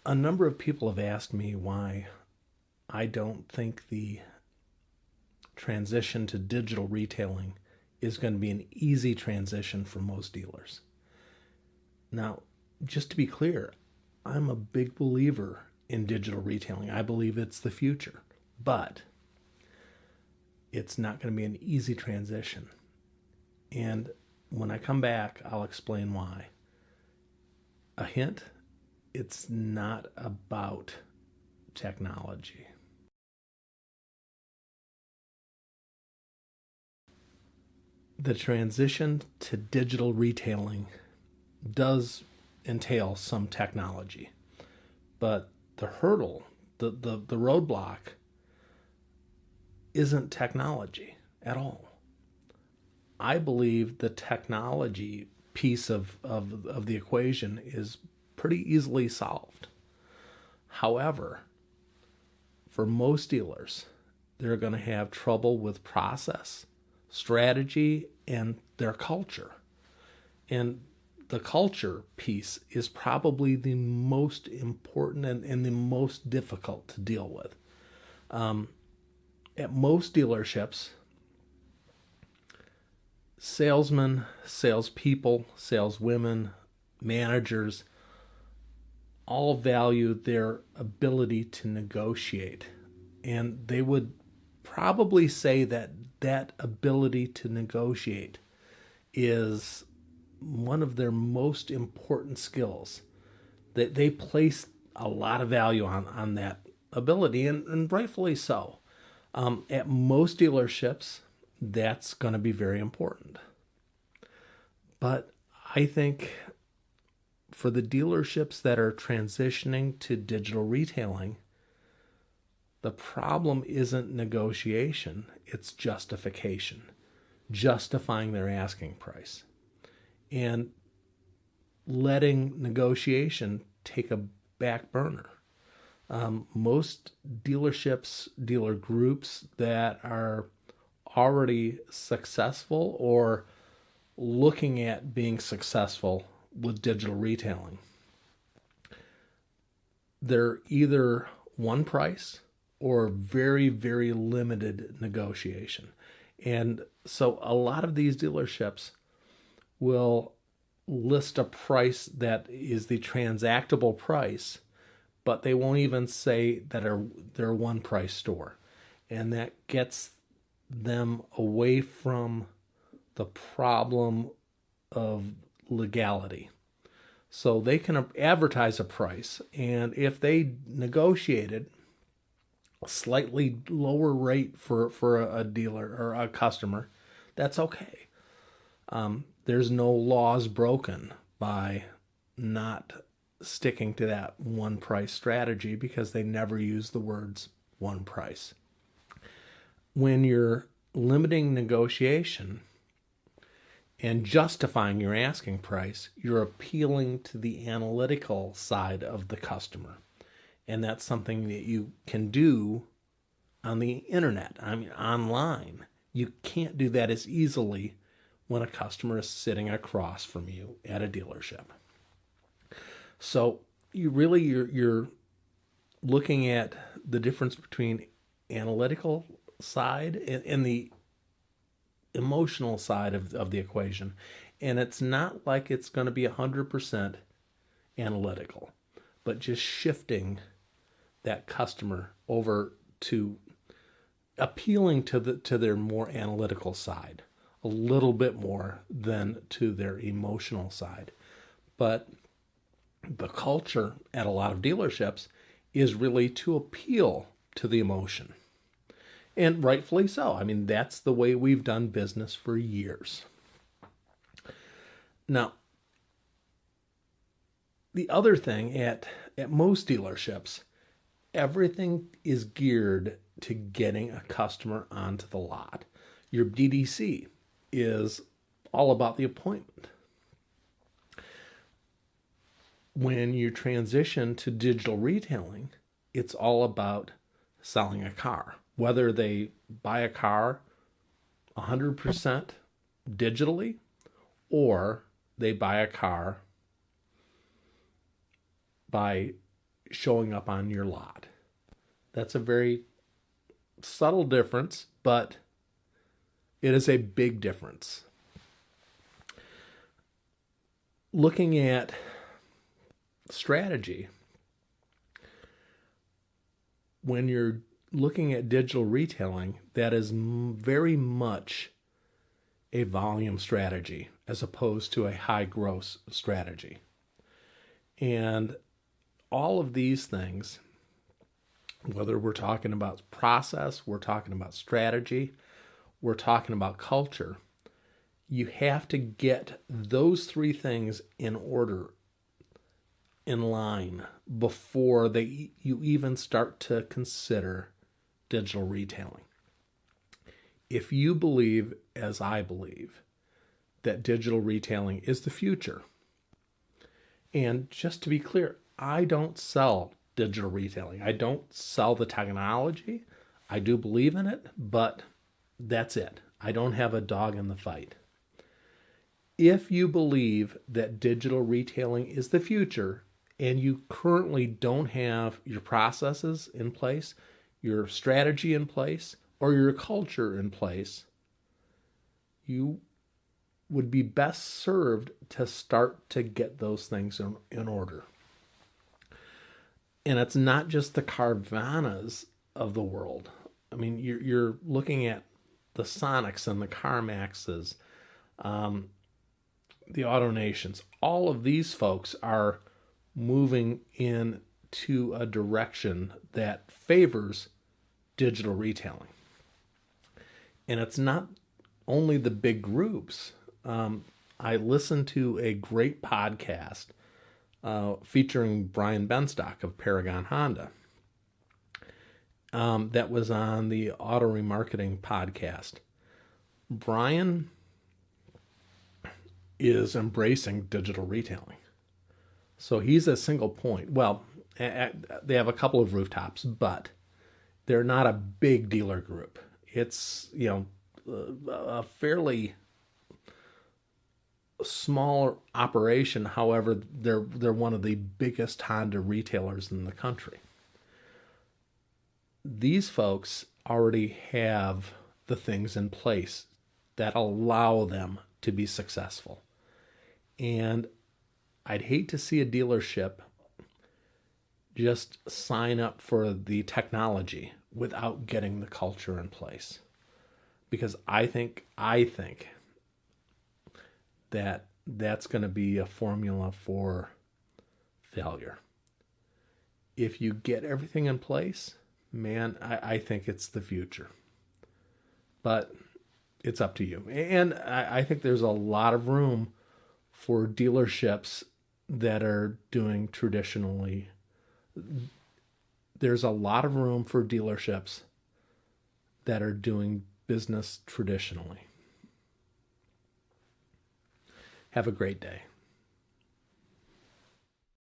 A number of people have asked me why I don't think the transition to digital retailing is going to be an easy transition for most dealers. Now, just to be clear, I'm a big believer in digital retailing. I believe it's the future, but it's not going to be an easy transition. And when I come back, I'll explain why. A hint, it's not about technology. The transition to digital retailing does entail some technology, but the hurdle, the roadblock, isn't technology at all. I believe the technology piece of the equation is pretty easily solved. However, for most dealers, they're going to have trouble with process, strategy, and their culture. And the culture piece is probably the most important and the most difficult to deal with. At most dealerships, salesmen, salespeople, saleswomen, managers all value their ability to negotiate. And they would probably say that that ability to negotiate is one of their most important skills. That they place a lot of value on that ability, and rightfully so. At most dealerships, that's going to be very important. But I think for the dealerships that are transitioning to digital retailing, the problem isn't negotiation, it's justification, justifying their asking price, and letting negotiation take a back burner. Most dealerships, dealer groups that are already successful or looking at being successful with digital retailing, they're either one price or very, very limited negotiation. And so a lot of these dealerships will list a price that is the transactable price, but they won't even say that they're a one price store. And that gets them away from the problem of legality. So they can advertise a price, and if they negotiated a slightly lower rate for a dealer or a customer, that's okay. There's no laws broken by not sticking to that one price strategy because they never use the words one price. When you're limiting negotiation and justifying your asking price, you're appealing to the analytical side of the customer. And that's something that you can do on the internet, online. You can't do that as easily when a customer is sitting across from you at a dealership. So you're looking at the difference between analytical side and the emotional side of the equation. And it's not like it's going to be 100% analytical, but just shifting that customer over to appealing to their more analytical side a little bit more than to their emotional side. But the culture at a lot of dealerships is really to appeal to the emotion. And rightfully so. That's the way we've done business for years. Now, the other thing, at most dealerships, everything is geared to getting a customer onto the lot. Your DDC is all about the appointment. When you transition to digital retailing, it's all about selling a car. Whether they buy a car 100% digitally or they buy a car by showing up on your lot. That's a very subtle difference, but it is a big difference. Looking at strategy, when you're looking at digital retailing, that is very much a volume strategy as opposed to a high gross strategy. And all of these things, whether we're talking about process, we're talking about strategy, we're talking about culture, you have to get those three things in order, in line, before you even start to consider digital retailing. If you believe, as I believe, that digital retailing is the future, and just to be clear, I don't sell digital retailing. I don't sell the technology. I do believe in it, but that's it. I don't have a dog in the fight. If you believe that digital retailing is the future and you currently don't have your processes in place, your strategy in place, or your culture in place, you would be best served to start to get those things in order. And it's not just the Carvanas of the world. I mean, you're looking at the Sonics and the CarMaxes, the AutoNations. All of these folks are moving into a direction that favors digital retailing. And it's not only the big groups. I listened to a great podcast featuring Brian Benstock of Paragon Honda. That was on the Auto Remarketing podcast. Brian is embracing digital retailing. So he's a single point. Well, they have a couple of rooftops, but they're not a big dealer group. It's, a fairly small operation. However, they're one of the biggest Honda retailers in the country. These folks already have the things in place that allow them to be successful. And I'd hate to see a dealership just sign up for the technology without getting the culture in place. Because I think that that's going to be a formula for failure. If you get everything in place, man, I think it's the future. But it's up to you. And I think there's a lot of room for dealerships that are doing traditionally. There's a lot of room for dealerships that are doing business traditionally. Have a great day.